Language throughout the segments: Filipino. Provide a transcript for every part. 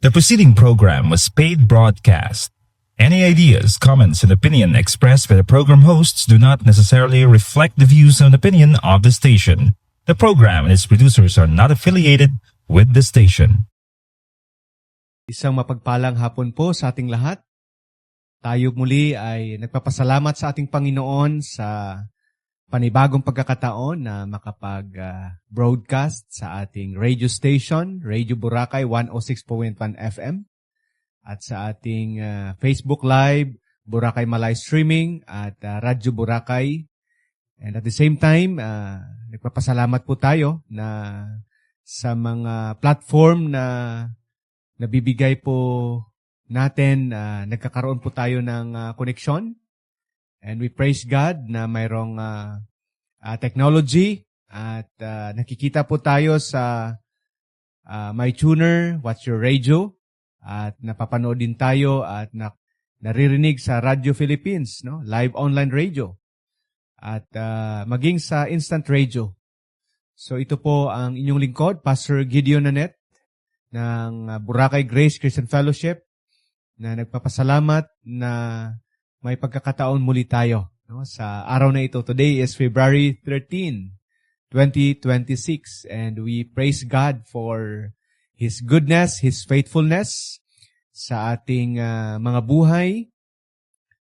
The preceding program was paid broadcast. Any ideas, comments, and opinion expressed by the program hosts do not necessarily reflect the views and opinion of the station. The program and its producers are not affiliated with the station. Isang mapagpalang hapon po sa ating lahat. Tayo muli ay nagpapasalamat sa ating Panginoon sa panibagong pagkakataon na makapag-broadcast sa ating radio station, Radio Boracay 106.1 FM, at sa ating Facebook Live, Boracay Malay Streaming, at Radyo Boracay. And at the same time, nagpapasalamat po tayo na sa mga platform na nabibigay po natin, nagkakaroon po tayo ng koneksyon. And we praise God na mayroong technology at nakikita po tayo sa MyTuner, What's Your Radio, at napapanood din tayo at naririnig sa Radio Philippines, no? Live online radio, at maging sa instant radio. So ito po ang inyong lingkod, Pastor Gideon Nanet ng Boracay Grace Christian Fellowship, na nagpapasalamat na may pagkakataon muli tayo, no, sa araw na ito. Today is February 13, 2026, and we praise God for His goodness, His faithfulness sa ating mga buhay.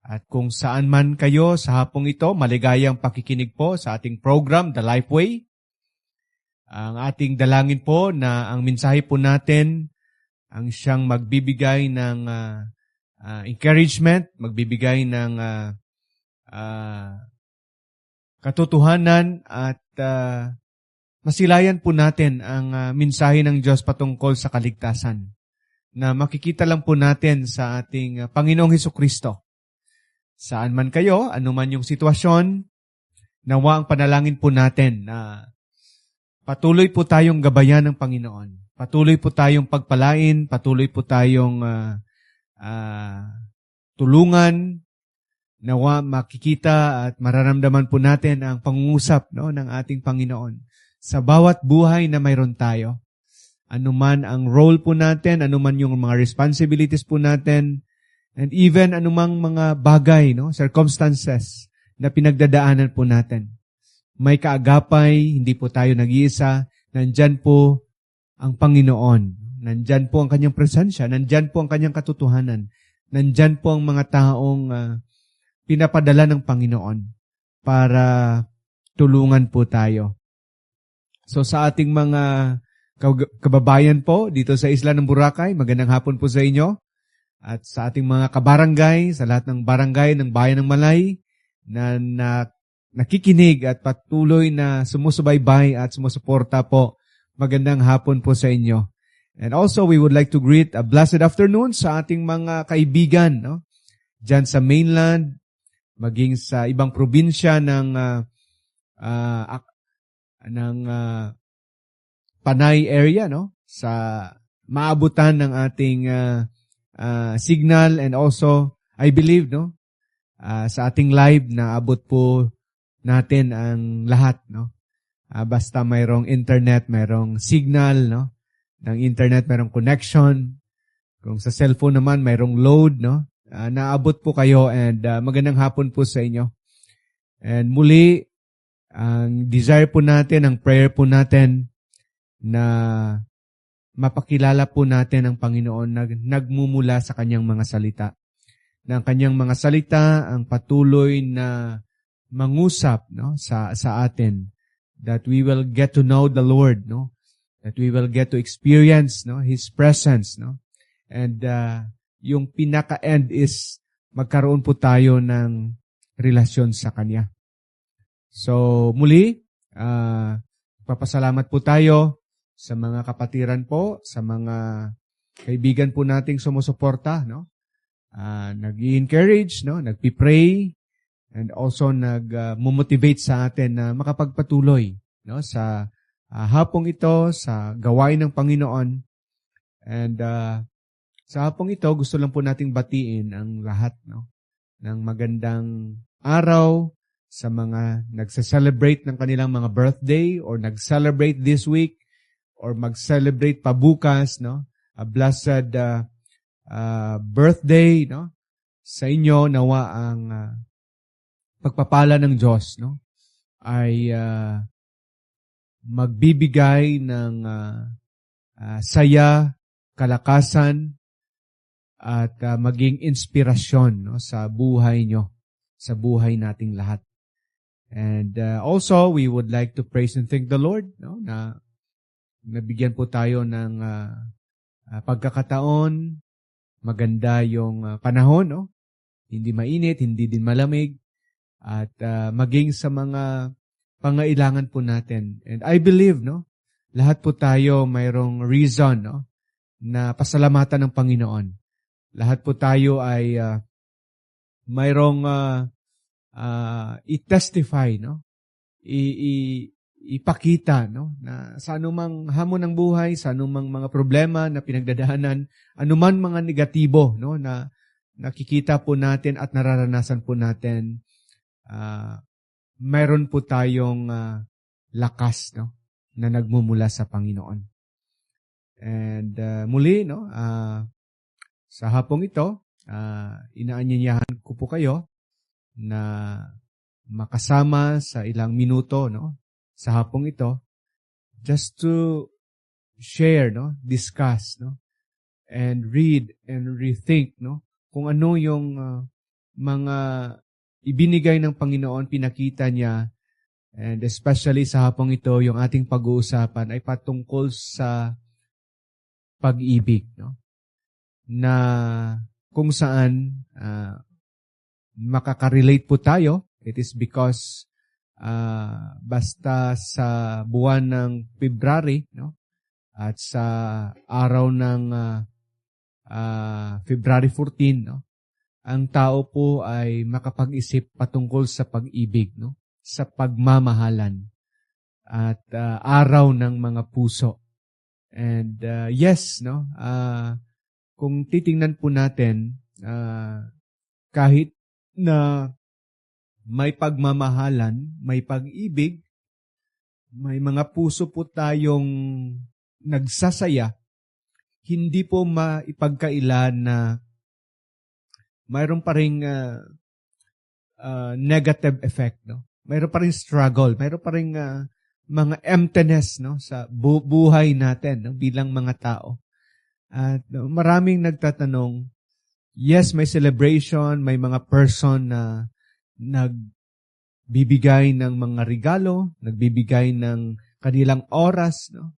At kung saan man kayo sa hapong ito, maligayang pakikinig po sa ating program, The Lifeway. Ang ating dalangin po na ang mensahe po natin ang siyang magbibigay ng encouragement, magbibigay ng katotohanan at masilayan po natin ang mensahe ng Diyos patungkol sa kaligtasan na makikita lang po natin sa ating Panginoong Hesukristo. Saan man kayo, anuman yung sitwasyon, nawa ang panalangin po natin na patuloy po tayong gabayan ng Panginoon. Patuloy po tayong pagpalain, patuloy po tayong tulungan, nawa makikita at mararamdaman po natin ang pangungusap, no, ng ating Panginoon sa bawat buhay na mayroon tayo. Anuman ang role po natin, anuman yung mga responsibilities po natin, and even anumang mga bagay, no, circumstances na pinagdadaanan po natin. May kaagapay, hindi po tayo nag-iisa, nandyan po ang Panginoon. Nandyan po ang kanyang presensya, nandyan po ang kanyang katotohanan, nandyan po ang mga taong pinapadala ng Panginoon para tulungan po tayo. So sa ating mga kababayan po dito sa isla ng Boracay, magandang hapon po sa inyo. At sa ating mga kabarangay, sa lahat ng barangay ng Bayan ng Malay na nakikinig at patuloy na sumusubaybay at sumusuporta po, magandang hapon po sa inyo. And also, we would like to greet a blessed afternoon sa ating mga kaibigan, no? Diyan sa mainland, maging sa ibang probinsya ng Panay area, no? Sa maabutan ng ating signal, and also, I believe, no? Sa ating live na abot po natin ang lahat, no? Basta mayroong internet, mayroong signal, no? Ng internet, mayroong connection. Kung sa cellphone naman, mayroong load, no? Naabot po kayo, and magandang hapon po sa inyo. And muli, ang desire po natin, ang prayer po natin na mapakilala po natin ang Panginoon na nagmumula sa kanyang mga salita. Na ang kanyang mga salita ang patuloy na mangusap, no, sa atin, that we will get to know the Lord, no, that we will get to experience, no, His presence, no, and yung pinaka-end is magkaroon po tayo ng relasyon sa Kanya. So muli, papasalamat po tayo sa mga kapatiran po, sa mga kaibigan po nating sumusuporta, no, nag-i-encourage, no, nagpi-pray, and also nag-motivate sa atin na makapagpatuloy, no, sa hapong ito, sa gawain ng Panginoon. And sa hapong ito, gusto lang po nating batiin ang lahat, no, ng magandang araw sa mga nagsa-celebrate ng kanilang mga birthday or nag-celebrate this week or mag-celebrate pa bukas, no? a blessed birthday, no? Sa inyo, nawa ang pagpapala ng Diyos, no? Ay magbibigay ng saya, kalakasan, at maging inspirasyon, no, sa buhay nyo, sa buhay nating lahat. And also, we would like to praise and thank the Lord, no, na nabigyan po tayo ng pagkakataon, maganda yung panahon, no? Hindi mainit, hindi din malamig, at maging sa mga pangailangan po natin. And I believe, no, lahat po tayo mayroong reason, no, na pasalamatan ng Panginoon. Lahat po tayo ay mayroong i-testify, no, ipakita, no, na sa anumang hamon ng buhay, sa anumang mga problema na pinagdadaanan, anuman mga negatibo, no, na nakikita po natin at nararanasan po natin, mayroon po tayong lakas, no, na nagmumula sa Panginoon. And muli, no, sa hapong ito, inaanyayahan ko po kayo na makasama sa ilang minuto, no, sa hapong ito, just to share, no, discuss, no, and read and rethink, no, kung ano yung mga ibinigay ng Panginoon, pinakita niya, and especially sa hapong ito, yung ating pag-uusapan ay patungkol sa pag-ibig, no? Na kung saan makaka-relate po tayo. It is because basta sa buwan ng February, no? At sa araw ng February 14, no? Ang tao po ay makapag-isip patungkol sa pag-ibig, no? Sa pagmamahalan at araw ng mga puso. And yes, no, kung titingnan po natin, kahit na may pagmamahalan, may pag-ibig, may mga puso po tayong nagsasaya, hindi po maipagkailan na mayroon pa ring negative effect, no? Mayroon pa ring struggle, mayroon pa ring mga emptiness, no, sa buhay natin, no, bilang mga tao. At maraming nagtatanong, yes, may celebration, may mga person na nagbibigay ng mga regalo, nagbibigay ng kanilang oras, no?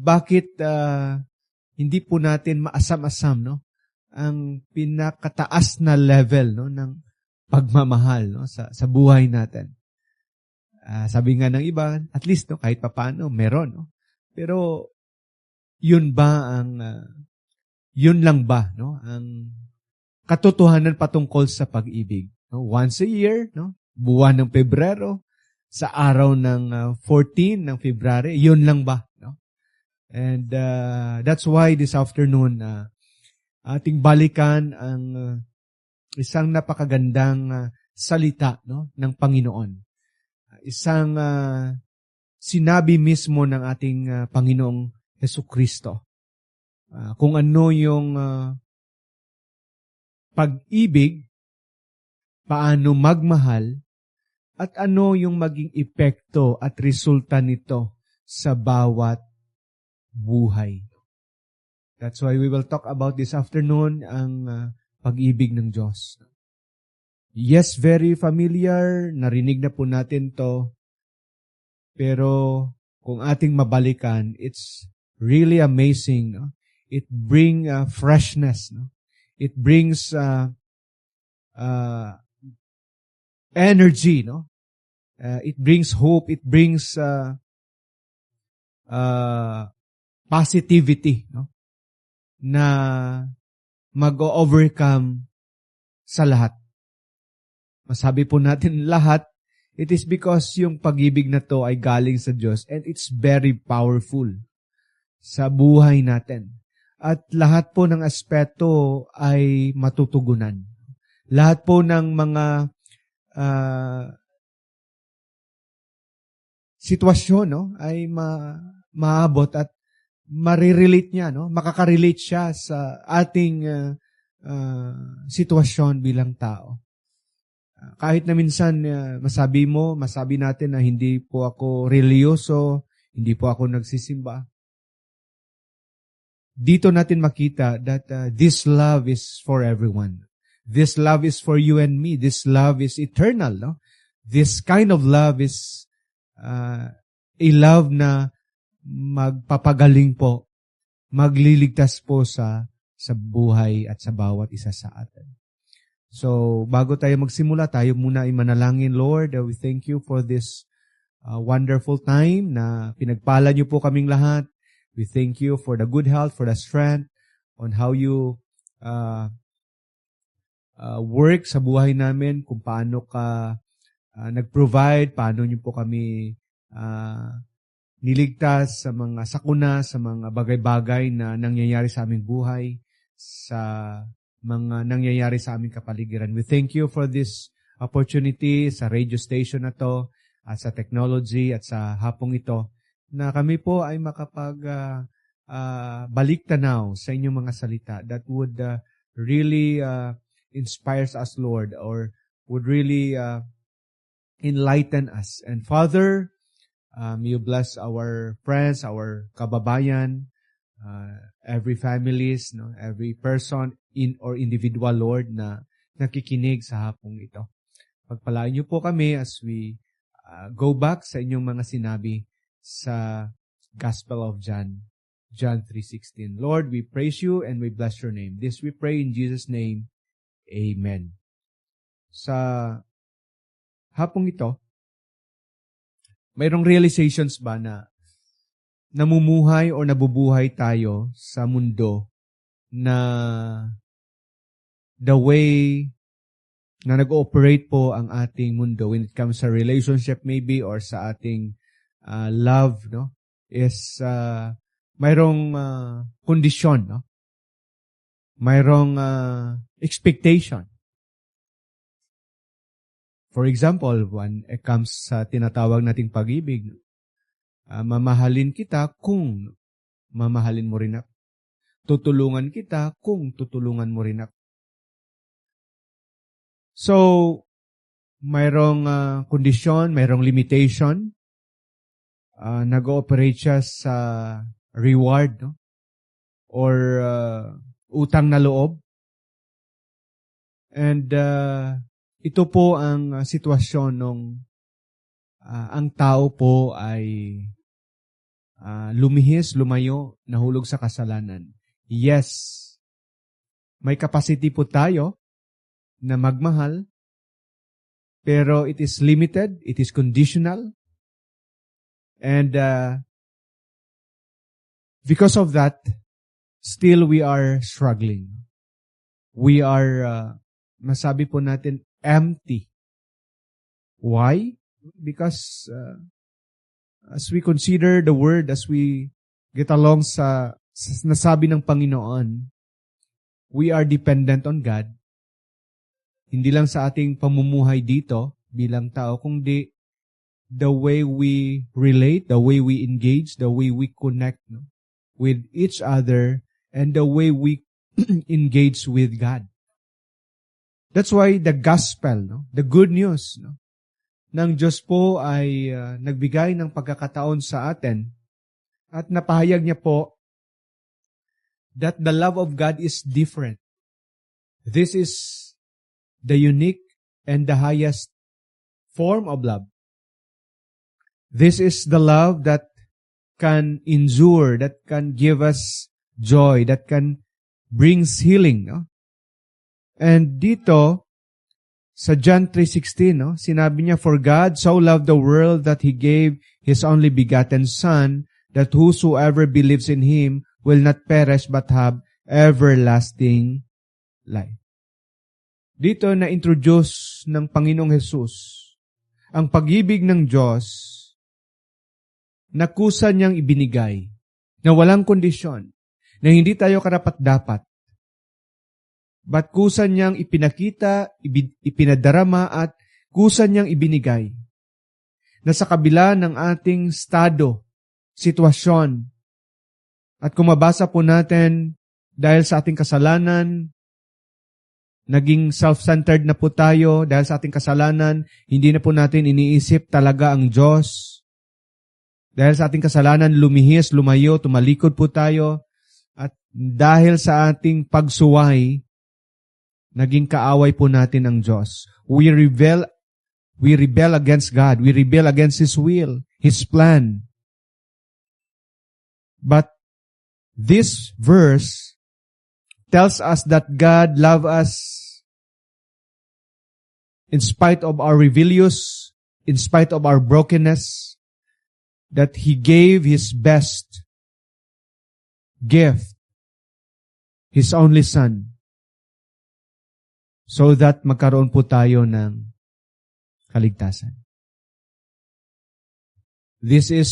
Bakit hindi po natin maasam-asam, no, ang pinakataas na level, no, ng pagmamahal, no, sa buhay natin? Sabi nga ng iba, at least, no, kahit papaano meron, no? Pero yun ba ang yun lang ba, no, ang katotohanan patungkol sa pag-ibig? No? Once a year, no, buwan ng Pebrero, sa araw ng 14 ng February, yun lang ba, no? And that's why this afternoon ating balikan ang isang napakagandang salita, no, ng Panginoon. Isang sinabi mismo ng ating Panginoong Jesucristo. Kung ano yung pag-ibig, paano magmahal, at ano yung maging epekto at resulta nito sa bawat buhay. That's why we will talk about this afternoon ang pag-ibig ng Diyos. Yes, very familiar, narinig na po natin to, pero kung ating mabalikan, it's really amazing, no? It brings freshness, no? It brings energy, no? It brings hope. It brings positivity, no? Na mag-overcome sa lahat. Masabi po natin lahat, it is because yung pag-ibig na to ay galing sa Diyos and it's very powerful sa buhay natin. At lahat po ng aspeto ay matutugunan. Lahat po ng mga sitwasyon, no, ay maabot at marirelate niya, no? Makaka-relate siya sa ating sitwasyon bilang tao. Kahit na minsan masabi natin na hindi po ako reliyoso, hindi po ako nagsisimba. Dito natin makita that this love is for everyone. This love is for you and me. This love is eternal, no? This kind of love is a love na magpapagaling po, magliligtas po sa buhay at sa bawat isa sa atin. So, bago tayo magsimula, tayo muna ay manalangin. Lord, we thank you for this wonderful time na pinagpala niyo po kaming lahat. We thank you for the good health, for the strength, on how you work sa buhay namin, kung paano ka nag-provide, paano niyo po kami niligtas sa mga sakuna, sa mga bagay-bagay na nangyayari sa aming buhay, sa mga nangyayari sa aming kapaligiran. We thank you for this opportunity sa radio station na to, at sa technology at sa hapong ito, na kami po ay balik tanaw sa inyong mga salita that would really inspires us, Lord, or would really enlighten us. And Father, you bless our friends, our kababayan, every families, no, every person or individual, Lord, na nakikinig sa hapong ito. Pagpalain niyo po kami as we go back sa inyong mga sinabi sa Gospel of John 3:16. Lord, we praise you and we bless your name. This we pray in Jesus' name. Amen. Sa hapong ito, mayroong realizations ba na namumuhay o nabubuhay tayo sa mundo na the way na nag-ooperate po ang ating mundo when it comes sa relationship maybe or sa ating love, no, is mayroong kondisyon, no? Mayroong expectation. For example, when it comes sa tinatawag nating pag-ibig, mamahalin kita kung mamahalin mo rin ako. Tutulungan kita kung tutulungan mo rin ako. So, mayroong kondisyon, mayroong limitation. Nag-ooperate siya sa reward, no? Or utang na loob. And ito po ang sitwasyon nung ang tao po ay lumihis, lumayo, nahulog sa kasalanan. Yes, may capacity po tayo na magmahal, pero it is limited, it is conditional, and because of that, still we are struggling. We are, masabi po natin, empty. Why? Because as we consider the word, as we get along sa nasabi ng Panginoon, we are dependent on God. Hindi lang sa ating pamumuhay dito bilang tao, kundi the way we relate, the way we engage, the way we connect, no, with each other, and the way we engage with God. That's why the gospel, no, the good news, no, ng Diyos po ay nagbigay ng pagkakataon sa atin at napahayag niya po that the love of God is different. This is the unique and the highest form of love. This is the love that can endure, that can give us joy, that can brings healing, no? And dito, sa John 3:16, no, sinabi niya, "For God so loved the world that He gave His only begotten Son, that whosoever believes in Him will not perish but have everlasting life." Dito na-introduce ng Panginoong Hesus ang pag-ibig ng Diyos na kusa niyang ibinigay, na walang kondisyon, na hindi tayo karapat-dapat, but kusa niyang ipinakita, ipinadarama at kusa niyang ibinigay na sa kabila ng ating estado, sitwasyon, At kung mabasa po natin, dahil sa ating kasalanan, naging self-centered na po tayo. Dahil sa ating kasalanan, hindi na po natin iniisip talaga ang Diyos. Dahil sa ating kasalanan, lumihis, lumayo, tumalikod po tayo. At dahil sa ating pagsuway, naging kaaway po natin ang Diyos. We rebel against God. We rebel against His will, His plan. But this verse tells us that God loves us in spite of our rebellious, in spite of our brokenness, that He gave His best gift, His only Son, so that magkaroon po tayo ng kaligtasan. This is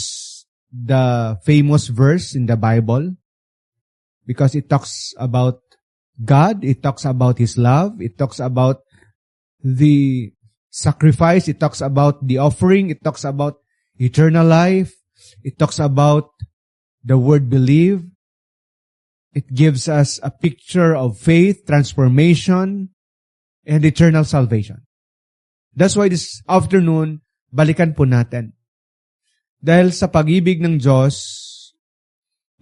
the famous verse in the Bible because it talks about God, it talks about His love, it talks about the sacrifice, it talks about the offering, it talks about eternal life, it talks about the word believe. It gives us a picture of faith, transformation, and eternal salvation. That's why this afternoon, balikan po natin. Dahil sa pag-ibig ng Diyos,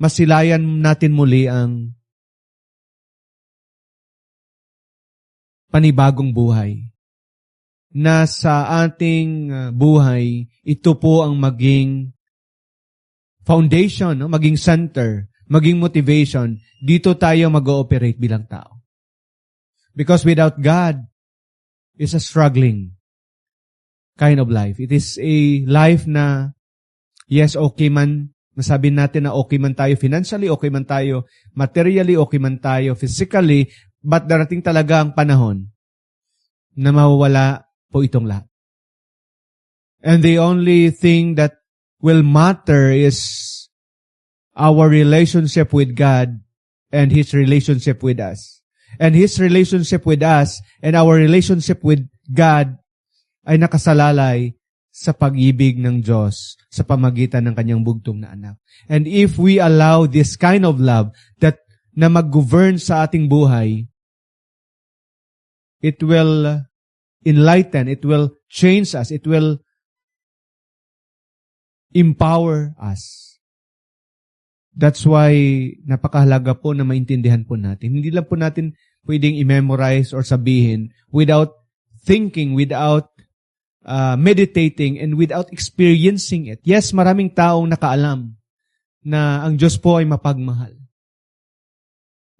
masilayan natin muli ang panibagong buhay. Na sa ating buhay, ito po ang maging foundation, no? Maging center, maging motivation. Dito tayo mag-ooperate bilang tao. Because without God, it's a struggling kind of life. It is a life na, yes, okay man, masabi natin na okay man tayo financially, okay man tayo materially, okay man tayo physically, but darating talaga ang panahon na mawawala po itong lahat. And the only thing that will matter is our relationship with God and His relationship with us. And His relationship with us and our relationship with God ay nakasalalay sa pag-ibig ng Diyos sa pamagitan ng Kanyang bugtong na anak. And if we allow this kind of love that na mag-govern sa ating buhay, it will enlighten, it will change us, it will empower us. That's why napakahalaga po na maintindihan po natin. Hindi lang po natin pwedeng i-memorize or sabihin without thinking, without meditating, and without experiencing it. Yes, maraming taong nakaalam na ang Diyos po ay mapagmahal.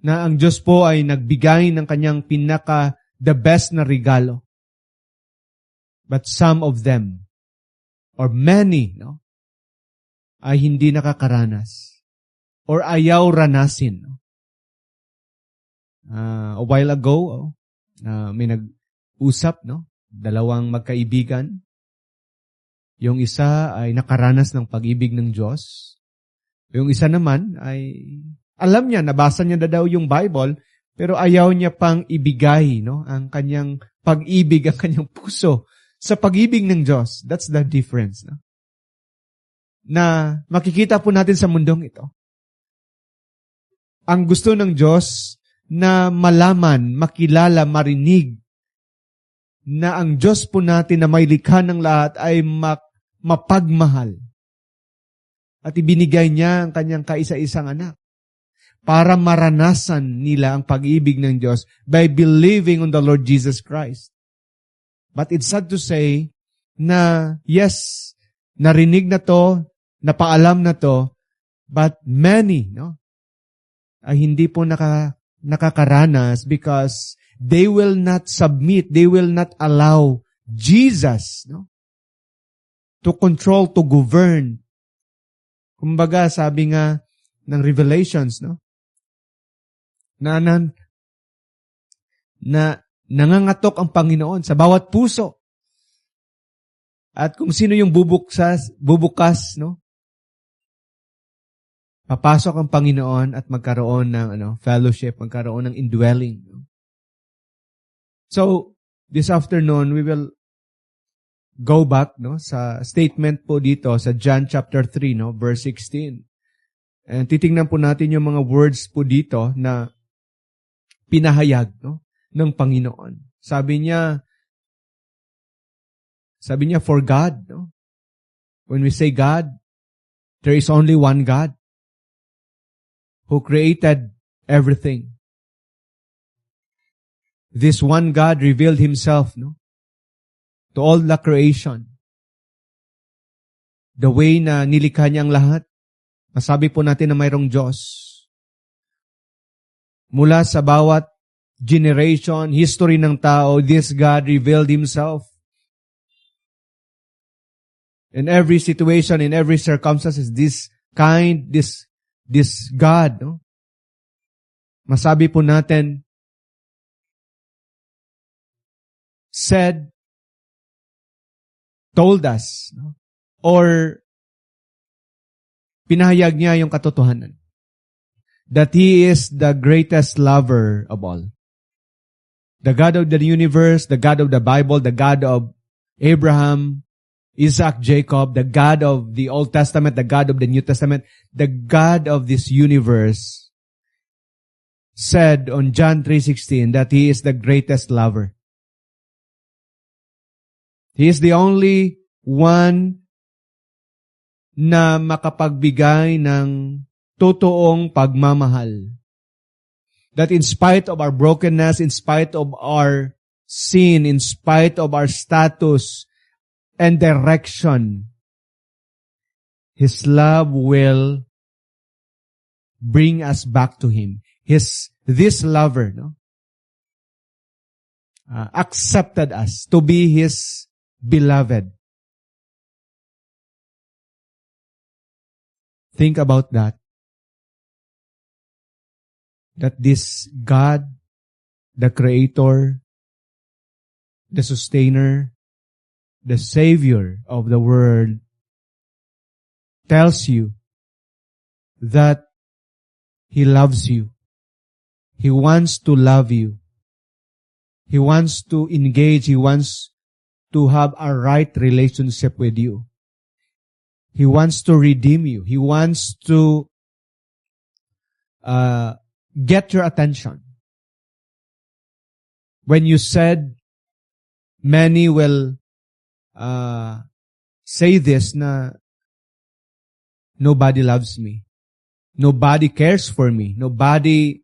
Na ang Diyos po ay nagbigay ng Kanyang the best na regalo. But some of them, or many, no, ay hindi nakakaranas. Or ayaw ranasin. No? A while ago, may nag-usap, no? Dalawang magkaibigan. Yung isa ay nakaranas ng pag-ibig ng Diyos. Yung isa naman ay, alam niya, nabasa niya na daw yung Bible, pero ayaw niya pang ibigay, no, ang kanyang pag-ibig, ang kanyang puso sa pag-ibig ng Diyos. That's the difference. No? Na makikita po natin sa mundong ito. Ang gusto ng Diyos na malaman, makilala, marinig na ang Diyos po natin na may likha ng lahat ay mapagmahal. At ibinigay niya ang kanyang kaisa-isang anak para maranasan nila ang pag-ibig ng Diyos by believing on the Lord Jesus Christ. But it's sad to say na yes, narinig na to, napaalam na to, but many, no, ay hindi po nakakaranas because they will not submit, they will not allow Jesus, no, to control, to govern. Kumbaga, sabi nga ng Revelations, no, na nangangatok ang Panginoon sa bawat puso. At kung sino yung bubukas, no, papasok ang Panginoon at magkaroon ng fellowship, magkaroon ng indwelling. No? So, this afternoon, we will go back, no, sa statement po dito sa John chapter 3, no, verse 16. And titingnan po natin yung mga words po dito na pinahayag, no, ng Panginoon. Sabi niya, for God, no? When we say God, there is only one God who created everything. This one God revealed Himself, no, to all the creation. The way na nilikha niya ang lahat, masabi po natin na mayroong Diyos. Mula sa bawat generation, history ng tao, this God revealed Himself. In every situation, in every circumstances, this God, no? Masabi po natin, said, told us, no? Or pinahayag niya yung katotohanan that He is the greatest lover of all. The God of the universe, the God of the Bible, the God of Abraham, Isaac, Jacob, the God of the Old Testament, the God of the New Testament, the God of this universe said on John 3:16 that He is the greatest lover. He is the only one na makapagbigay ng totoong pagmamahal. That in spite of our brokenness, in spite of our sin, in spite of our status and direction, His love will bring us back to Him. This lover, no, accepted us to be His beloved. Think about that. That this God, the Creator, the Sustainer, the Savior of the world, tells you that He loves you. He wants to love you. He wants to engage. He wants to have a right relationship with you. He wants to redeem you. He wants to get your attention. When you said, many will say this na nobody loves me. Nobody cares for me. Nobody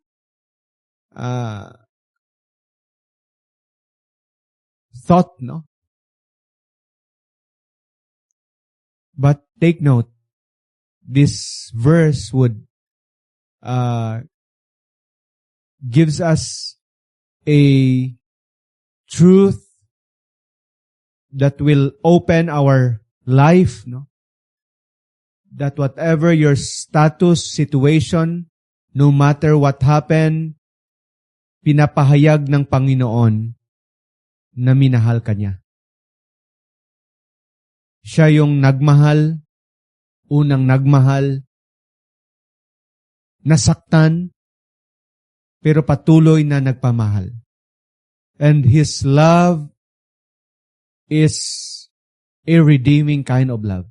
thought, no? But take note, this verse would gives us a truth that will open our life, no? That whatever your status, situation, no matter what happened, pinapahayag ng Panginoon na minahal ka niya. Siya yung nagmahal, unang nagmahal, nasaktan, pero patuloy na nagpamahal. And His love is a redeeming kind of love.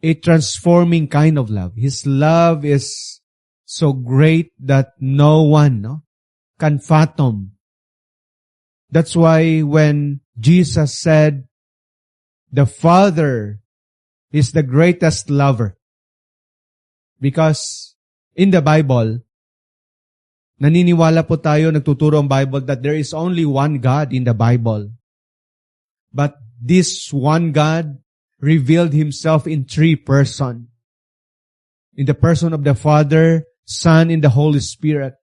A transforming kind of love. His love is so great that no one, no, can fathom. That's why when Jesus said, the Father is the greatest lover. Because in the Bible, naniniwala po tayo, nagtuturo ang Bible that there is only one God in the Bible. But this one God revealed Himself in three persons. In the person of the Father, Son, and the Holy Spirit.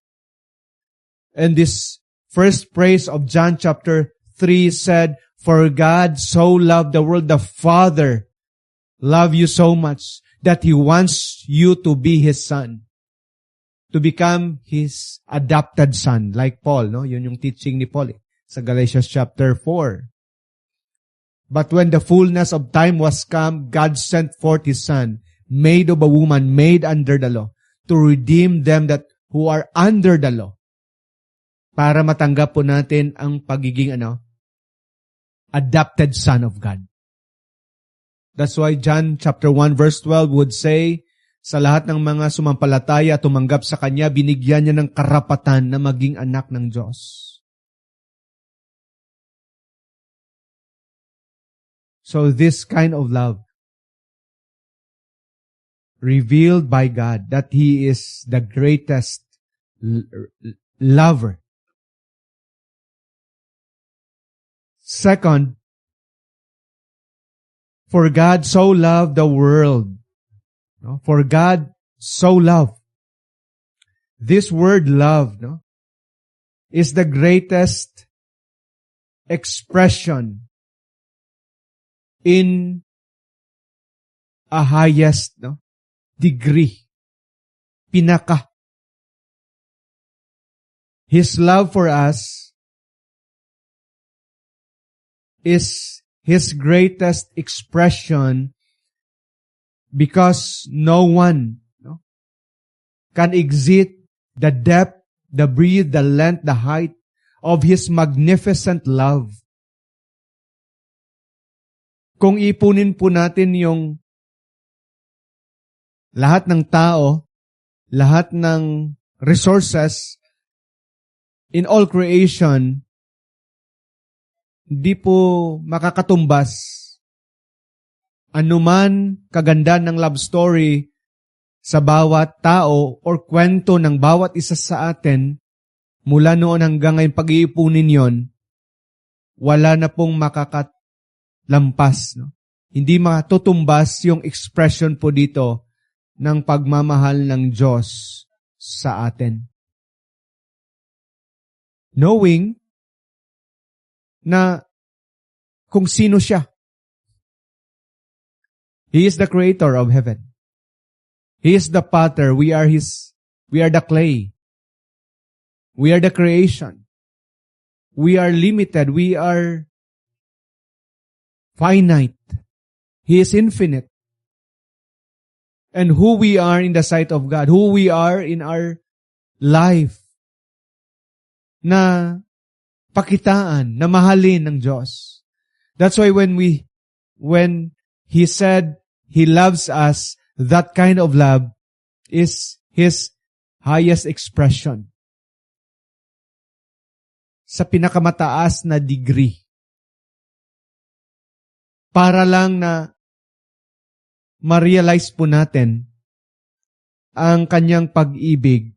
And this first phrase of John chapter 3 said, for God so loved the world, the Father loved you so much that He wants you to be His Son. To become His adopted son. Like Paul, no? Yun yung teaching ni Paul sa Galatians chapter 4. But when the fullness of time was come, God sent forth His Son, made of a woman, made under the law, to redeem them that who are under the law. Para matanggap po natin ang pagiging adopted son of God. That's why John chapter 1 verse 12 would say Sa lahat ng mga sumampalataya at tumanggap sa Kanya, binigyan niya ng karapatan na maging anak ng Diyos. So this kind of love, revealed by God, that He is the greatest lover. Second, for God so loved the world. No? For God so loved. This word love, no, is the greatest expression in a highest, no, degree. Pinaka. His love for us is His greatest expression because no one, no, can exceed the depth, the breadth, the length, the height of His magnificent love. Kung ipunin po natin yung lahat ng tao, lahat ng resources in all creation, di po makakatumbas anuman kaganda ng love story sa bawat tao or kwento ng bawat isa sa atin, mula noon hanggang ngayon pag-iipunin yon, wala na pong makakalampas. No? Hindi matutumbas yung expression po dito ng pagmamahal ng Diyos sa atin. Knowing na kung sino siya. He is the creator of heaven. He is the potter. We are the clay. We are the creation. We are limited. We are finite. He is infinite. And who we are in the sight of God, who we are in our life, na pakitaan, na mahalin ng Diyos. That's why when He said He loves us, that kind of love is His highest expression. Sa pinakamataas na degree. Para lang na ma-realize po natin ang Kanyang pag-ibig.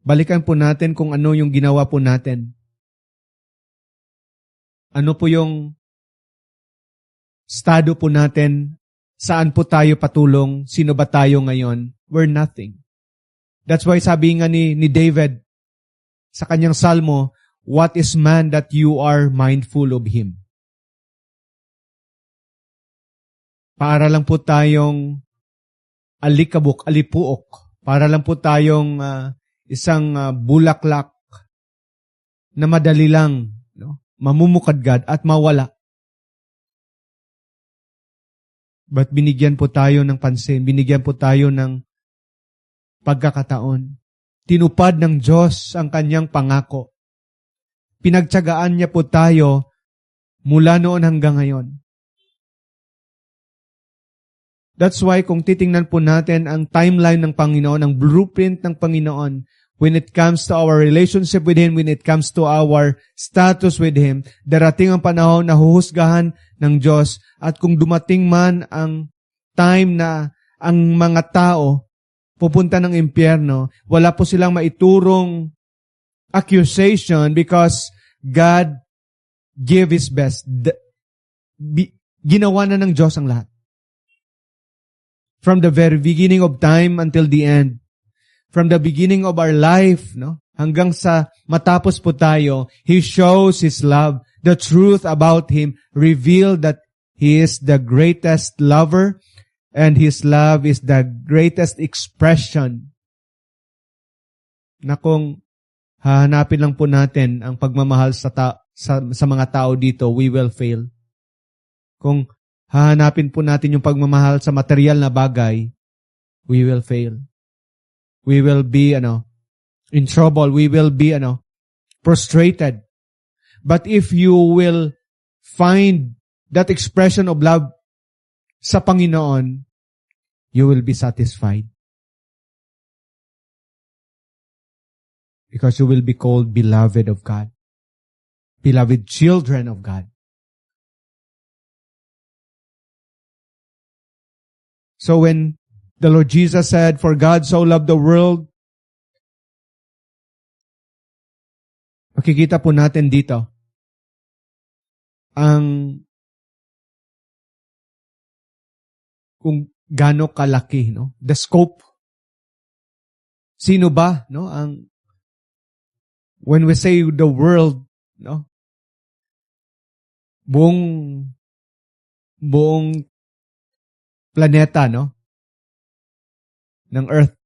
Balikan po natin kung ano yung ginawa po natin. Ano po yung estado po natin? Saan po tayo patulong? Sino ba tayo ngayon? We're nothing. That's why sabi nga ni David sa kanyang salmo, what is man that you are mindful of him? Para lang po tayong alikabok, alipuok. Para lang po tayong isang bulaklak na madali lang, no, mamumukadkad at mawala. But binigyan po tayo ng pansin, binigyan po tayo ng pagkakataon. Tinupad ng Diyos ang Kanyang pangako. Pinagtiyagaan niya po tayo mula noon hanggang ngayon. That's why kung titingnan po natin ang timeline ng Panginoon, ang blueprint ng Panginoon, when it comes to our relationship with Him, when it comes to our status with Him, darating ang panahon na huhusgahan ng Diyos. At kung dumating man ang time na ang mga tao pupunta ng impyerno, wala po silang maiturong accusation because God gave His best. Ginawa na ng Diyos ang lahat. From the very beginning of time until the end. From the beginning of our life, no, hanggang sa matapos po tayo, He shows His love, the truth about Him, revealed that He is the greatest lover, and His love is the greatest expression. Na kung hahanapin lang po natin ang pagmamahal sa mga tao dito, we will fail. Kung hahanapin po natin yung pagmamahal sa material na bagay, we will fail. We will be, in trouble. We will be, prostrated. But if you will find that expression of love sa Panginoon, you will be satisfied. Because you will be called beloved of God. Beloved children of God. So when the Lord Jesus said, "For God so loved the world," makikita po natin dito ang kung gaano kalaki, no? The scope. Sino ba, no? When we say the world, no? Buong planeta, no? Ng Earth.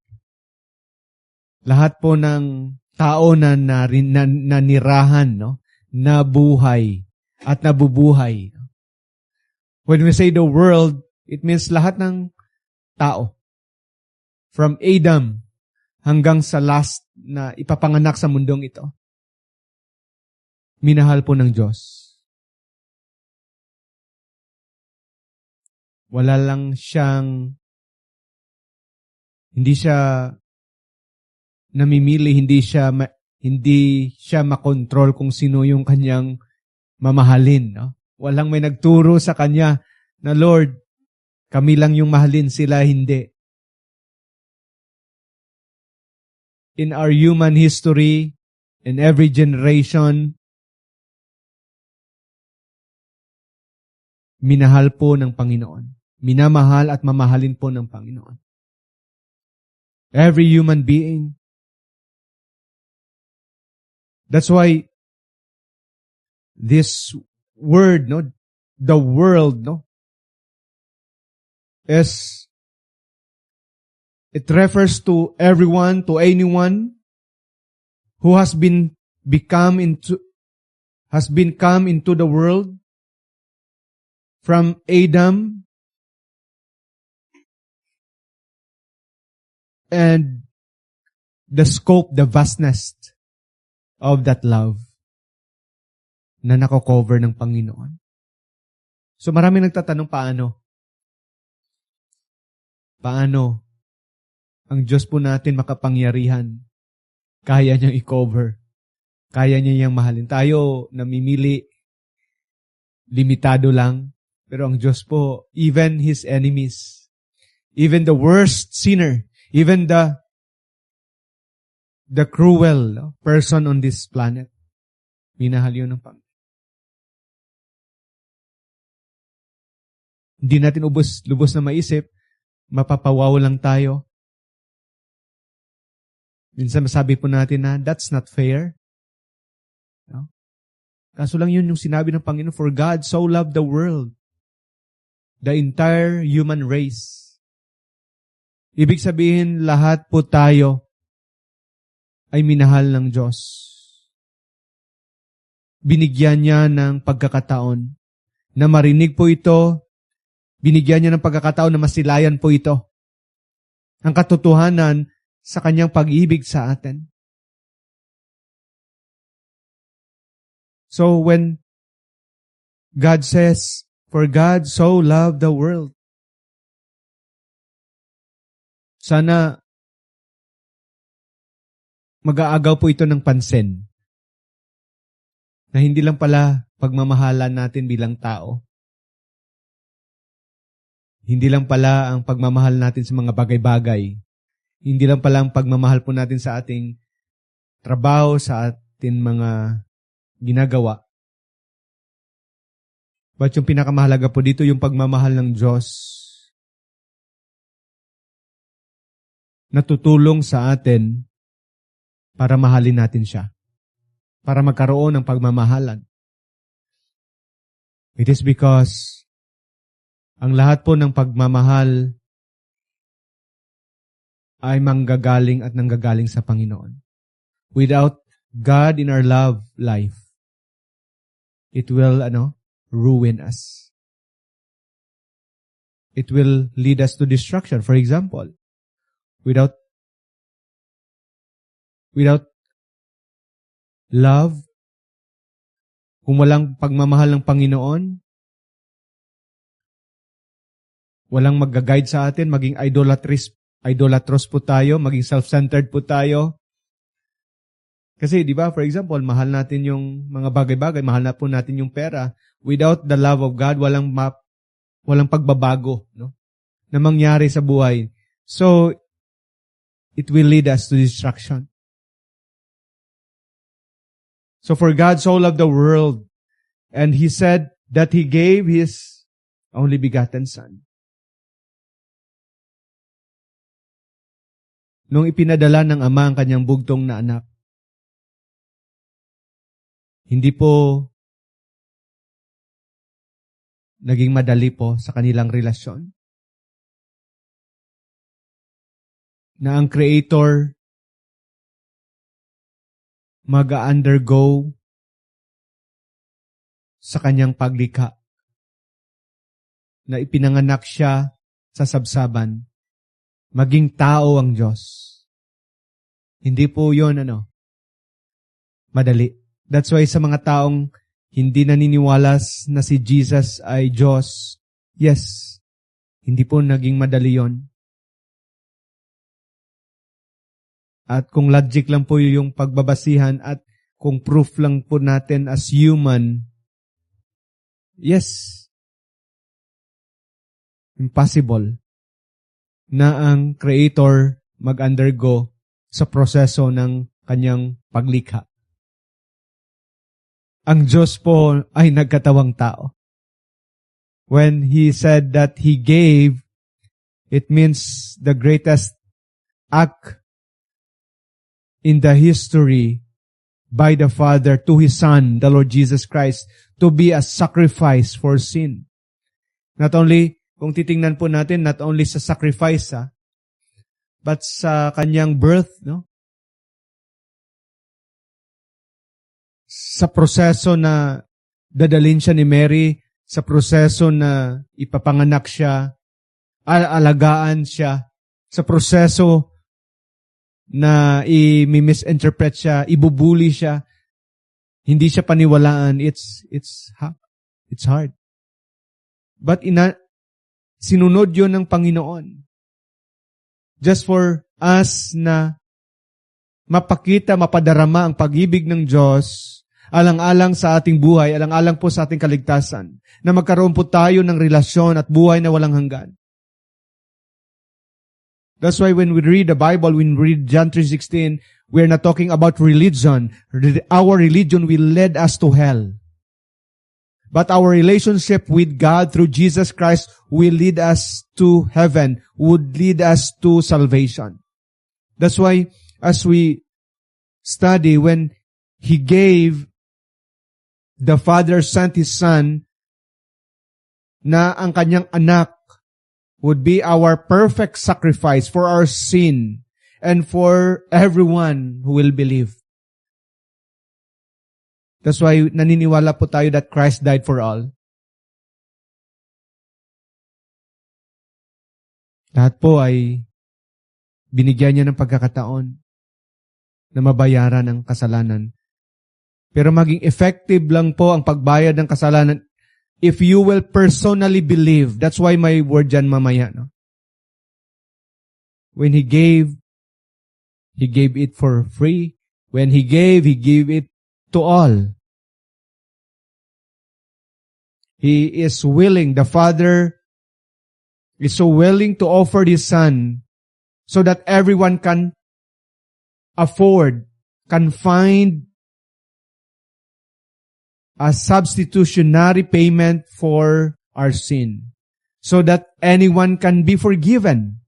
Lahat po ng tao na nanirahan, no? Nabuhay at nabubuhay. When we say the world, it means lahat ng tao. From Adam hanggang sa last na ipapanganak sa mundong ito. Minahal po ng Diyos. Wala lang siyang, hindi siya namimili, hindi siya makontrol kung sino yung kanyang mamahalin. No? Walang may nagturo sa kanya na, "Lord, kami lang yung mahalin, sila hindi." In our human history, in every generation, minahal po ng Panginoon. Minamahal at mamahalin po ng Panginoon. Every human being. That's why this word, no, the world, no, is, it refers to everyone, to anyone who has come into the world from Adam, and the scope, the vastness of that love na nako-cover ng Panginoon. So maraming nagtatanong, paano ang Diyos po natin makapangyarihan? Kaya niyang i-cover. Kaya niya niyang mahalin. Tayo, namimili, limitado lang. Pero ang Diyos po, even His enemies, even the worst sinner, even the cruel person on this planet, minahal yun ng Panginoon. Hindi natin lubos na maisip, mapapawaw lang tayo. Minsan masabi po natin na, that's not fair. No? Kaso lang yun yung sinabi ng Panginoon, "For God so loved the world," the entire human race. Ibig sabihin, lahat po tayo ay minahal ng Diyos. Binigyan niya ng pagkakataon na marinig po ito. Binigyan niya ng pagkakataon na masilayan po ito. Ang katotohanan sa kanyang pag-ibig sa atin. So when God says, "For God so loved the world," sana mag-aagaw po ito ng pansin na hindi lang pala pagmamahalan natin bilang tao. Hindi lang pala ang pagmamahal natin sa mga bagay-bagay. Hindi lang pala ang pagmamahal po natin sa ating trabaho, sa ating mga ginagawa. But yung pinakamahalaga po dito, yung pagmamahal ng Diyos na tutulong sa atin para mahalin natin siya. Para magkaroon ng pagmamahalan. It is because ang lahat po ng pagmamahal ay manggagaling at nanggagaling sa Panginoon. Without God in our love life, it will ruin us. It will lead us to destruction. For example, without love, kung walang pagmamahal ng Panginoon, Walang mag-guide sa atin, maging idolatrous po tayo, maging self-centered po tayo. Kasi, di ba, for example, mahal natin yung mga bagay-bagay, mahal na po natin yung pera. Without the love of God, walang pagbabago, no? Na mangyari sa buhay. So, it will lead us to destruction. So, for God so loved the world, and He said that He gave His only begotten Son. Nung ipinadala ng Ama ang kanyang bugtong na anak, hindi po naging madali po sa kanilang relasyon. Na ang Creator mag-undergo sa kanyang paglikha. Na ipinanganak siya sa sabsaban. Maging tao ang Diyos. Hindi po yun, madali. That's why sa mga taong hindi naniniwala na si Jesus ay Diyos, yes, hindi po naging madali yun. At kung logic lang po yung pagbabasihan at kung proof lang po natin as human, yes, impossible na ang Creator mag-undergo sa proseso ng kanyang paglikha. Ang Diyos po ay nagkatawang tao. When He said that He gave, it means the greatest act in the history by the Father to His Son, the Lord Jesus Christ, to be a sacrifice for sin. Not only, kung titingnan po natin, not only sa sacrifice, but sa kanyang birth, no? Sa proseso na dadalhin siya ni Mary, sa proseso na ipapanganak siya, alagaan siya, sa proseso na i-misinterpret siya, ibubuli siya, hindi siya paniwalaan, it's hard. But sinunod yun ng Panginoon. Just for us na mapakita, mapadarama ang pag-ibig ng Diyos, alang-alang sa ating buhay, alang-alang po sa ating kaligtasan, na magkaroon po tayo ng relasyon at buhay na walang hanggan. That's why when we read the Bible, when we read John 3:16, we're not talking about religion. Our religion will lead us to hell. But our relationship with God through Jesus Christ will lead us to heaven, would lead us to salvation. That's why as we study, when He gave, the Father sent His Son, na ang kanyang anak would be our perfect sacrifice for our sin and for everyone who will believe. That's why naniniwala po tayo that Christ died for all. Lahat po ay binigyan niya ng pagkakataon na mabayaran ang kasalanan. Pero maging effective lang po ang pagbayad ng kasalanan if you will personally believe. That's why may word dyan mamaya. No? When He gave it for free. When He gave it to all. He is willing, the Father is so willing to offer His Son so that everyone can afford, can find a substitutionary payment for our sin, so that anyone can be forgiven.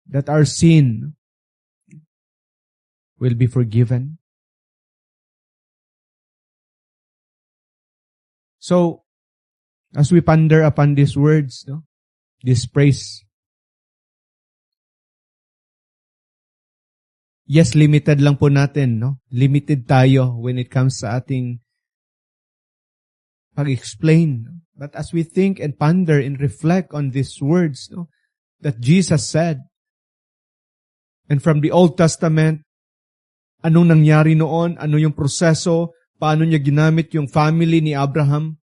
That our sin will be forgiven. So, as we ponder upon these words, this praise, yes, limited lang po natin, Limited tayo when it comes sa ating pag-explain. But as we think and ponder and reflect on these words, that Jesus said, and from the Old Testament, anong nangyari noon, ano yung proseso, paano niya ginamit yung family ni Abraham,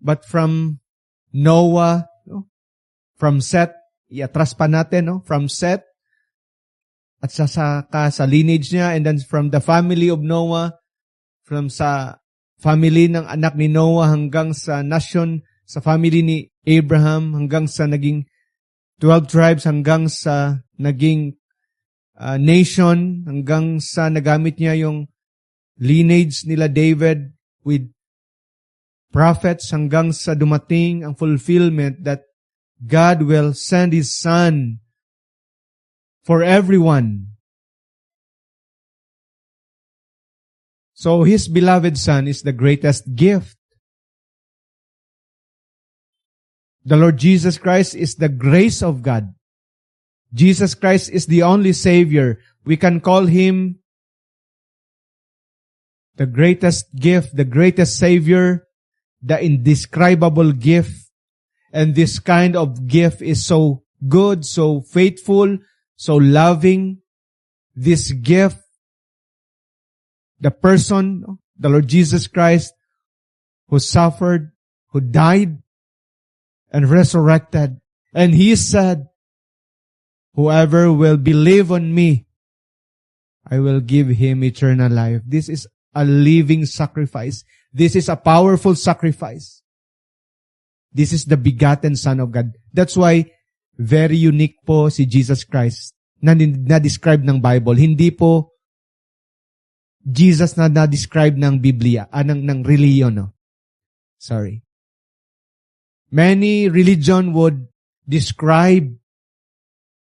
but from Noah, no? From Seth, iatras pa natin, no? From Seth, at sa lineage niya, and then from the family of Noah, from sa family ng anak ni Noah hanggang sa nation, sa family ni Abraham, hanggang sa naging 12 tribes, hanggang sa naging nation, hanggang sa nagamit niya yung lineage nila David with prophets, hanggang sa dumating ang fulfillment that God will send His Son for everyone. So His beloved Son is the greatest gift. The Lord Jesus Christ is the grace of God. Jesus Christ is the only Savior. We can call Him the greatest gift, the greatest Savior, the indescribable gift. And this kind of gift is so good, so faithful, so loving. This gift, the person, the Lord Jesus Christ, who suffered, who died, and resurrected. And He said, whoever will believe on me, I will give him eternal life. This is a living sacrifice. This is a powerful sacrifice. This is the begotten Son of God. That's why very unique po si Jesus Christ na describe ng Bible. Hindi po Jesus na na-describe ng Biblia, ng religion. No? Sorry. Many religion would describe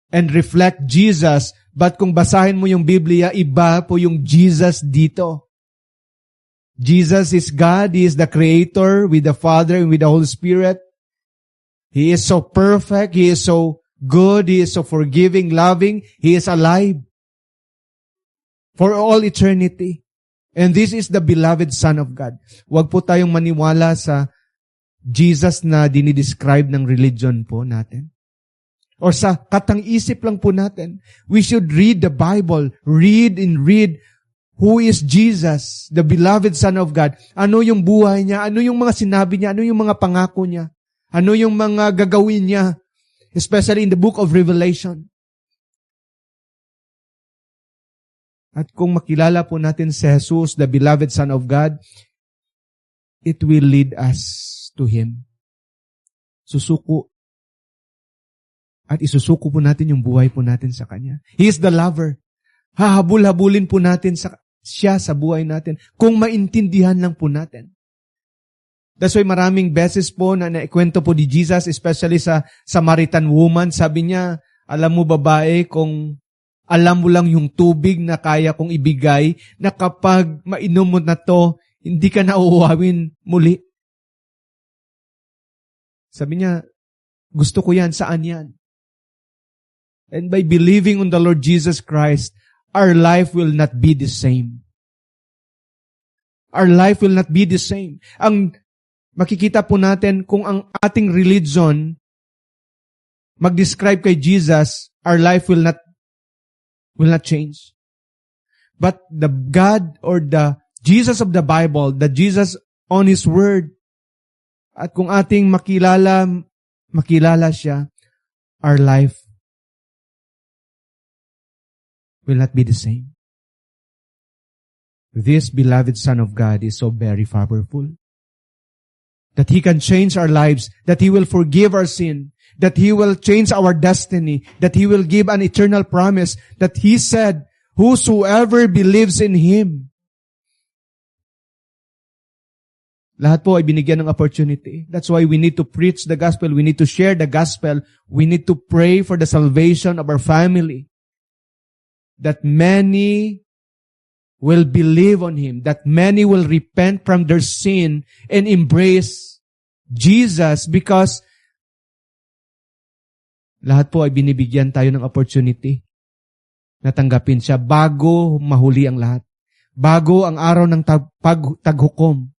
and reflect Jesus, but kung basahin mo yung Biblia, iba po yung Jesus dito. Jesus is God. He is the Creator with the Father and with the Holy Spirit. He is so perfect. He is so good. He is so forgiving, loving. He is alive for all eternity. And this is the beloved Son of God. Huwag po tayong maniwala sa Jesus na dinidescribe ng religion po natin. Or sa katang-isip lang po natin. We should read the Bible. Read and read who is Jesus, the beloved Son of God. Ano yung buhay niya? Ano yung mga sinabi niya? Ano yung mga pangako niya? Ano yung mga gagawin niya? Especially in the book of Revelation. At kung makilala po natin si Jesus, the beloved Son of God, it will lead us to Him. Susuko. At isusuko po natin yung buhay po natin sa Kanya. He is the lover. Hahabul-habulin po natin siya sa buhay natin kung maintindihan lang po natin. That's why maraming beses po na naikwento po ni Jesus, especially sa Samaritan woman, sabi niya, alam mo babae, kung alam mo lang yung tubig na kaya kong ibigay, na kapag mainom mo na to, hindi ka na uuhawin muli. Sabi niya, gusto ko yan, saan yan? And by believing on the Lord Jesus Christ, our life will not be the same. Our life will not be the same. Ang makikita po natin kung ang ating religion mag-describe kay Jesus, our life will not change. But the God or the Jesus of the Bible, the Jesus on His Word, at kung ating makilala siya, our life will not be the same. This beloved Son of God is so very powerful that He can change our lives, that He will forgive our sin, that He will change our destiny, that He will give an eternal promise, that He said, whosoever believes in Him. Lahat po ay binigyan ng opportunity. That's why we need to preach the gospel. We need to share the gospel. We need to pray for the salvation of our family. That many will believe on Him, that many will repent from their sin and embrace Jesus, because lahat po ay binibigyan tayo ng opportunity na tanggapin siya bago mahuli ang lahat. Bago ang araw ng taghukom.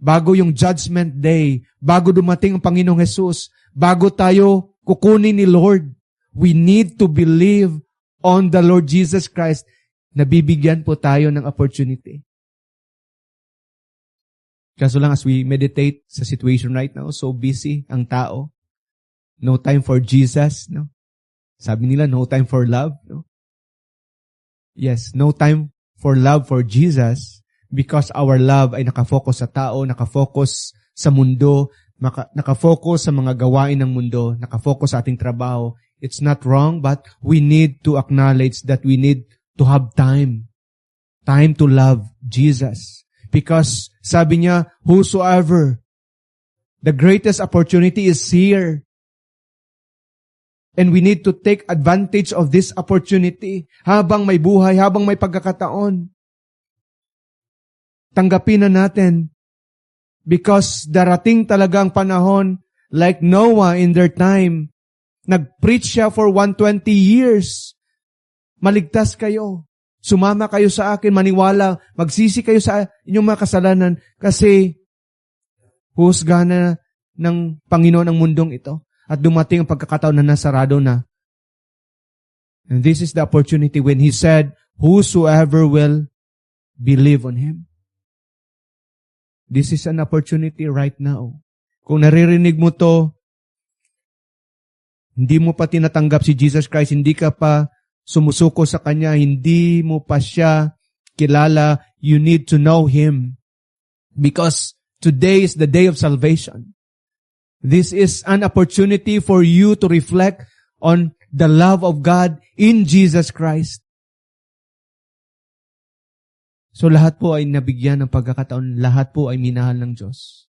Bago yung judgment day. Bago dumating ang Panginoong Jesus. Bago tayo kukunin ni Lord. We need to believe on the Lord Jesus Christ, nabibigyan po tayo ng opportunity. Kaso lang as we meditate sa situation right now, so busy ang tao. No time for Jesus, no? Sabi nila, no time for love, no? Yes, no time for love for Jesus because our love ay nakafocus sa tao, nakafocus sa mundo, nakafocus sa mga gawain ng mundo, nakafocus sa ating trabaho. It's not wrong, but we need to acknowledge that we need to have time to love Jesus. Because sabi niya, whosoever, the greatest opportunity is here. And we need to take advantage of this opportunity habang may buhay, habang may pagkakataon. Tanggapin na natin. Because darating talaga ang panahon, like Noah in their time, nag-preach siya for 120 years. Maligtas kayo. Sumama kayo sa akin, maniwala, magsisi kayo sa inyong mga kasalanan kasi husga na ng Panginoon ang mundong ito at dumating ang pagkakataon na nasarado na. And this is the opportunity when He said, whosoever will believe on Him. This is an opportunity right now. Kung naririnig mo to, hindi mo pa tinatanggap si Jesus Christ, hindi ka pa sumusuko sa Kanya, hindi mo pa siya kilala, you need to know Him. Because today is the day of salvation. This is an opportunity for you to reflect on the love of God in Jesus Christ. So lahat po ay nabigyan ng pagkakataon, lahat po ay minahal ng Diyos.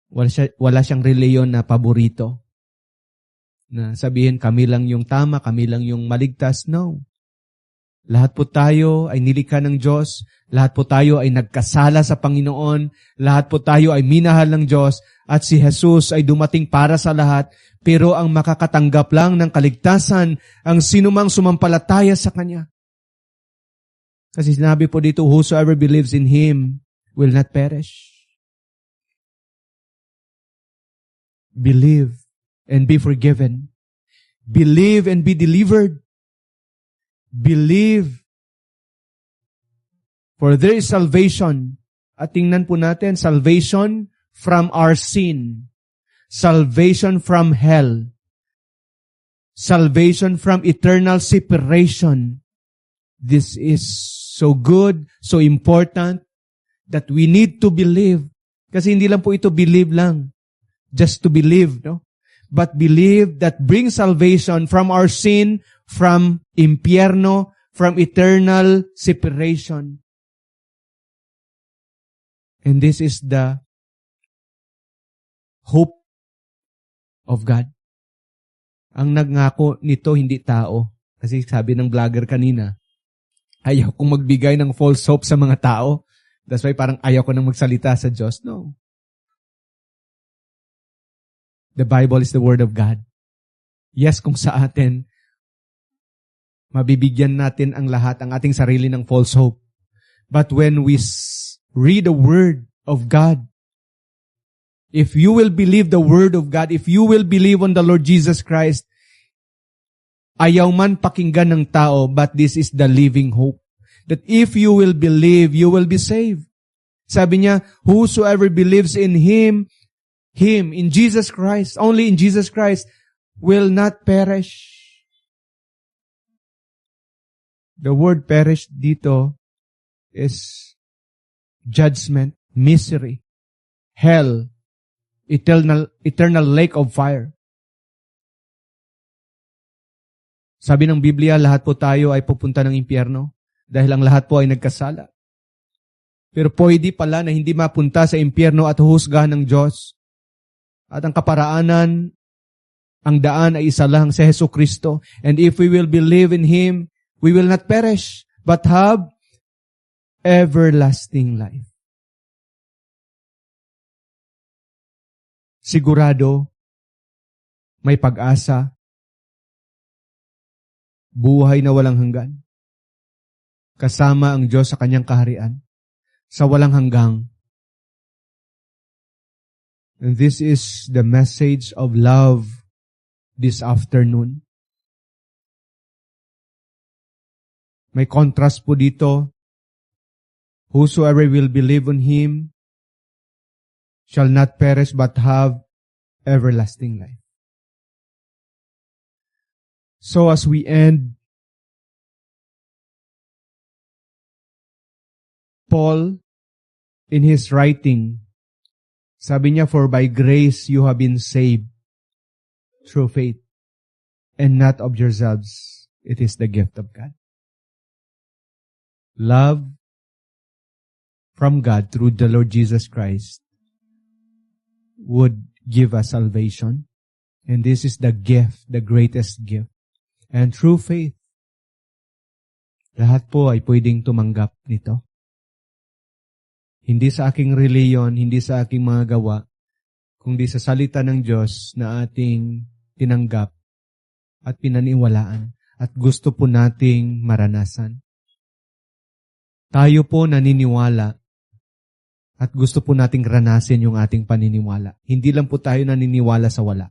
Wala siyang reliyon na paborito. Na sabihin, kami lang yung tama, kami lang yung maligtas. No. Lahat po tayo ay nilikha ng Diyos. Lahat po tayo ay nagkasala sa Panginoon. Lahat po tayo ay minahal ng Diyos. At si Jesus ay dumating para sa lahat. Pero ang makakatanggap lang ng kaligtasan, ang sinumang sumampalataya sa Kanya. Kasi sinabi po dito, whosoever believes in Him will not perish. Believe and be forgiven. Believe and be delivered. Believe. For there is salvation. At tingnan po natin, salvation from our sin. Salvation from hell. Salvation from eternal separation. This is so good, so important, that we need to believe. Kasi hindi lang po ito believe lang. Just to believe, no? But believe that brings salvation from our sin, from impyerno, from eternal separation. And this is the hope of God. Ang nagngako nito hindi tao. Kasi sabi ng vlogger kanina, ayaw kong magbigay ng false hope sa mga tao. That's why parang ayaw ko nang magsalita sa Diyos. No. The Bible is the Word of God. Yes, kung sa atin, mabibigyan natin ang lahat, ang ating sarili ng false hope. But when we read the Word of God, if you will believe the Word of God, if you will believe on the Lord Jesus Christ, ayaw man pakinggan ng tao, but this is the living hope. That if you will believe, you will be saved. Sabi niya, whosoever believes in Him, in Jesus Christ, only in Jesus Christ, will not perish. The word perish dito is judgment, misery, hell, eternal lake of fire. Sabi ng Biblia, lahat po tayo ay pupunta ng impyerno dahil ang lahat po ay nagkasala. Pero pwede pala na hindi mapunta sa impyerno at huhusgahan ng Diyos. At ang kaparaanan, ang daan ay isa lang si Jesucristo. And if we will believe in Him, we will not perish, but have everlasting life. Sigurado, may pag-asa, buhay na walang hanggan, kasama ang Diyos sa Kanyang kaharian, sa walang hanggang. And this is the message of love this afternoon. May contrast po dito. Whosoever will believe on Him shall not perish but have everlasting life. So as we end, Paul, in his writing, sabi niya, for by grace you have been saved through faith, and not of yourselves. It is the gift of God. Love from God through the Lord Jesus Christ would give us salvation. And this is the gift, the greatest gift. And through faith, lahat po ay pwedeng tumanggap nito. Hindi sa aking reliyon, hindi sa aking mga gawa, kundi sa salita ng Diyos na ating tinanggap at pinaniwalaan at gusto po nating maranasan. Tayo po naniniwala at gusto po nating ranasin yung ating paniniwala. Hindi lang po tayo naniniwala sa wala.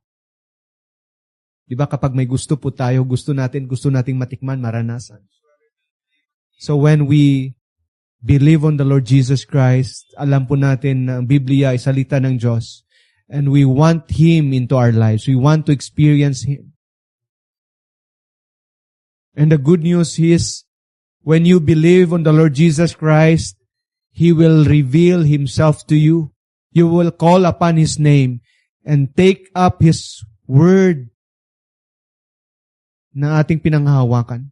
Diba kapag may gusto po tayo, gusto nating matikman, maranasan. So when we believe on the Lord Jesus Christ, alam po natin na ang Biblia ay salita ng Diyos, and we want Him into our lives. We want to experience Him. And the good news is, when you believe on the Lord Jesus Christ, He will reveal Himself to you. You will call upon His name and take up His word na ating pinanghahawakan.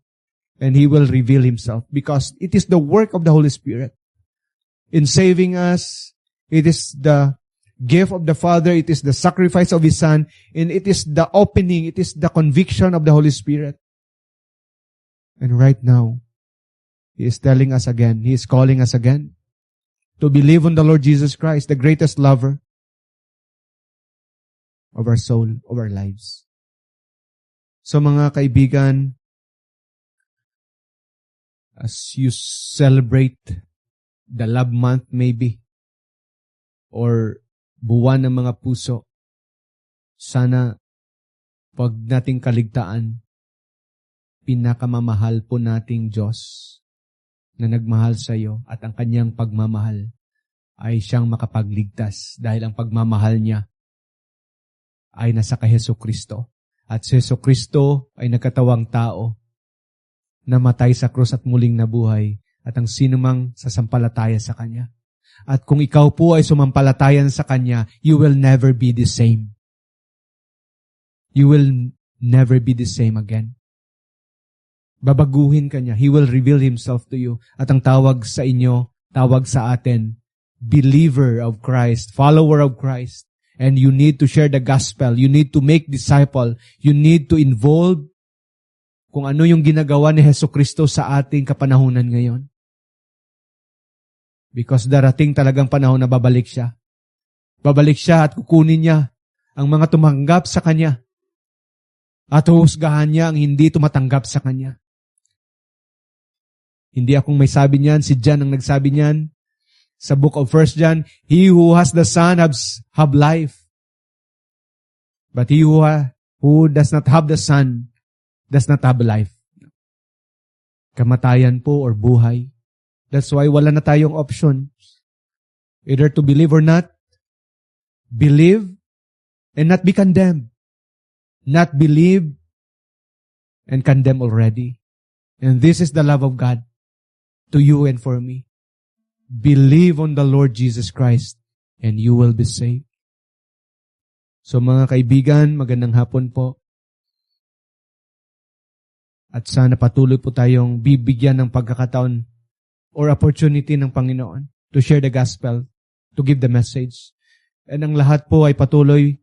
And He will reveal Himself because it is the work of the Holy Spirit. In saving us, it is the gift of the Father, it is the sacrifice of His Son, and it is the opening, it is the conviction of the Holy Spirit. And right now, He is telling us again, He is calling us again to believe on the Lord Jesus Christ, the greatest lover of our soul, of our lives. So mga kaibigan, as you celebrate the love month maybe, or buwan ng mga puso, sana pag nating kaligtaan, pinakamamahal po nating Diyos na nagmahal sa iyo at ang kanyang pagmamahal ay siyang makapagligtas dahil ang pagmamahal niya ay nasa kay Jesucristo. At si Jesucristo ay nagkatawang tao, namatay sa krus at muling nabuhay, at ang sinumang sasampalataya sa Kanya. At kung ikaw po ay sumampalatayan sa Kanya, you will never be the same. You will never be the same again. Babaguhin ka niya. He will reveal Himself to you. At ang tawag sa inyo, tawag sa atin, believer of Christ, follower of Christ. And you need to share the gospel. You need to make disciple. You need to involve kung ano yung ginagawa ni Jesucristo sa ating kapanahunan ngayon. Because darating talagang panahon na babalik siya. Babalik siya at kukunin niya ang mga tumanggap sa Kanya. At huhusgahan niya ang hindi tumatanggap sa Kanya. Hindi akong may sabi niyan. Si John ang nagsabi niyan. Sa book of 1 John, he who has the Son have life. But he who does not have the Son does not have life. Kamatayan po or buhay. That's why wala na tayong option. Either to believe or not. Believe and not be condemned. Not believe and condemn already. And this is the love of God to you and for me. Believe on the Lord Jesus Christ and you will be saved. So mga kaibigan, magandang hapon po. At sana patuloy po tayong bibigyan ng pagkakataon or opportunity ng Panginoon to share the gospel, to give the message. And ang lahat po ay patuloy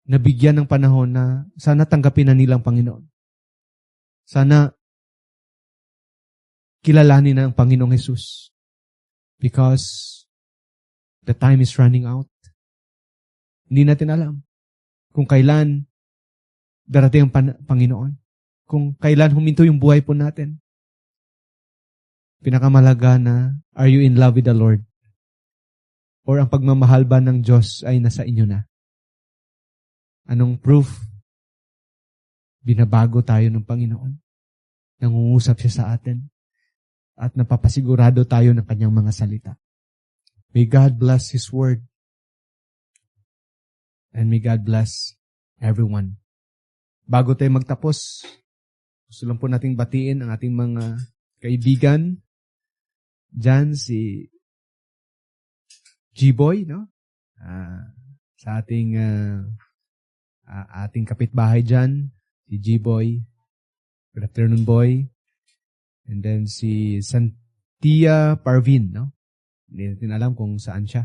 na bigyan ng panahon na sana tanggapin na nilang Panginoon. Sana kilalanin na ang Panginoong Jesus. Because the time is running out. Hindi natin alam kung kailan darating ang Panginoon. Kung kailan huminto yung buhay po natin. Pinakamalaga na, are you in love with the Lord? Or ang pagmamahal ba ng Diyos ay nasa inyo na? Anong proof? Binabago tayo ng Panginoon. Nangungusap siya sa atin. At napapasigurado tayo ng kanyang mga salita. May God bless His word. And may God bless everyone. Bago tayo magtapos, gusto lang po nating batiin ang ating mga kaibigan. Diyan si G-Boy, no? Sa ating kapitbahay dyan, si G-Boy. Good afternoon, boy. And then si Santia Parvin, no? Hindi natin alam kung saan siya.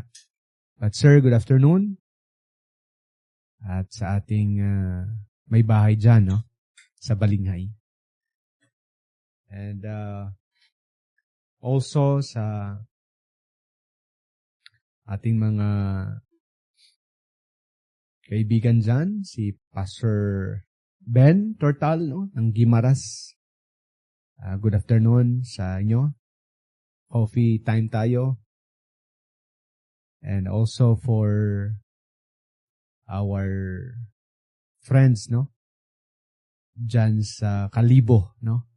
But sir, good afternoon. At sa ating may bahay dyan, no? Sa Balinghay. And also sa ating mga kaibigan dyan, si Pastor Ben Tortal, no? Ng Gimaras. Good afternoon sa inyo. Coffee time tayo. And also for our friends, no? Diyan sa Kalibo, no?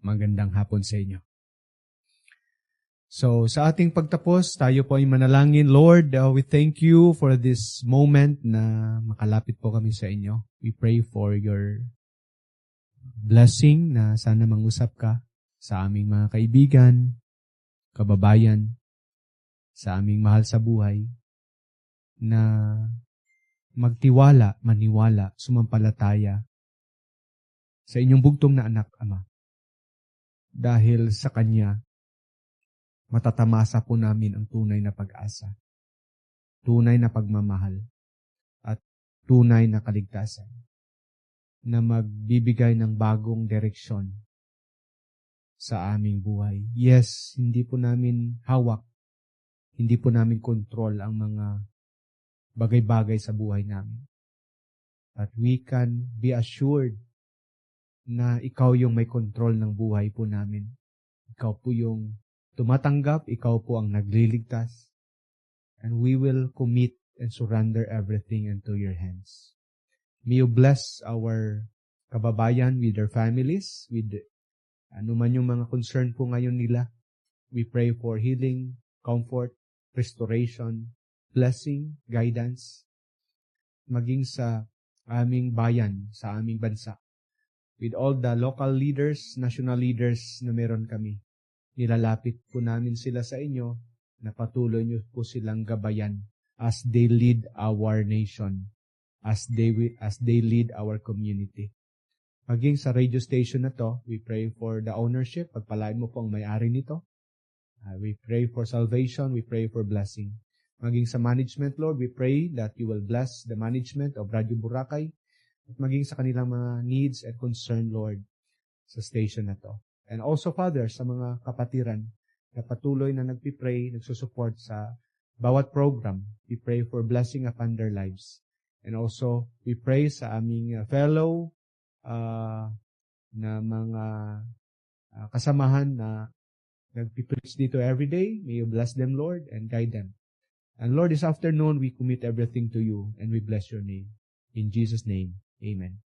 Magandang hapon sa inyo. So, sa ating pagtapos, tayo po ay manalangin. Lord, we thank you for this moment na makalapit po kami sa inyo. We pray for your blessing na sana mangusap ka sa aming mga kaibigan, kababayan, sa aming mahal sa buhay, na magtiwala, maniwala, sumampalataya sa inyong bugtong na anak, Ama. Dahil sa Kanya, matatamasa po namin ang tunay na pag-asa, tunay na pagmamahal, at tunay na kaligtasan na magbibigay ng bagong direksyon sa aming buhay. Yes, hindi po namin hawak, hindi po namin kontrol ang mga bagay-bagay sa buhay namin. But we can be assured na ikaw yung may kontrol ng buhay po namin. Ikaw po yung tumatanggap, ikaw po ang nagliligtas. And we will commit and surrender everything into your hands. May you bless our kababayan with their families, with ano man yung mga concern po ngayon nila. We pray for healing, comfort, restoration, blessing, guidance, maging sa aming bayan, sa aming bansa. With all the local leaders, national leaders na meron kami, nilalapit po namin sila sa inyo na patuloy niyo po silang gabayan as they lead our nation, as they lead our community. Maging sa radio station na to, we pray for the ownership, pagpalain mo po ang may-ari nito. We pray for salvation, we pray for blessing. Maging sa management, Lord, we pray that you will bless the management of Radio Boracay at maging sa kanilang mga needs and concern, Lord, sa station na to. And also, Father, sa mga kapatiran na patuloy na nagpipray, nagsusupport sa bawat program, we pray for blessing upon their lives. And also, we pray sa aming fellow na mga kasamahan na nagpipreach dito every day. May you bless them, Lord, and guide them. And Lord, this afternoon, we commit everything to you and we bless your name. In Jesus' name, amen.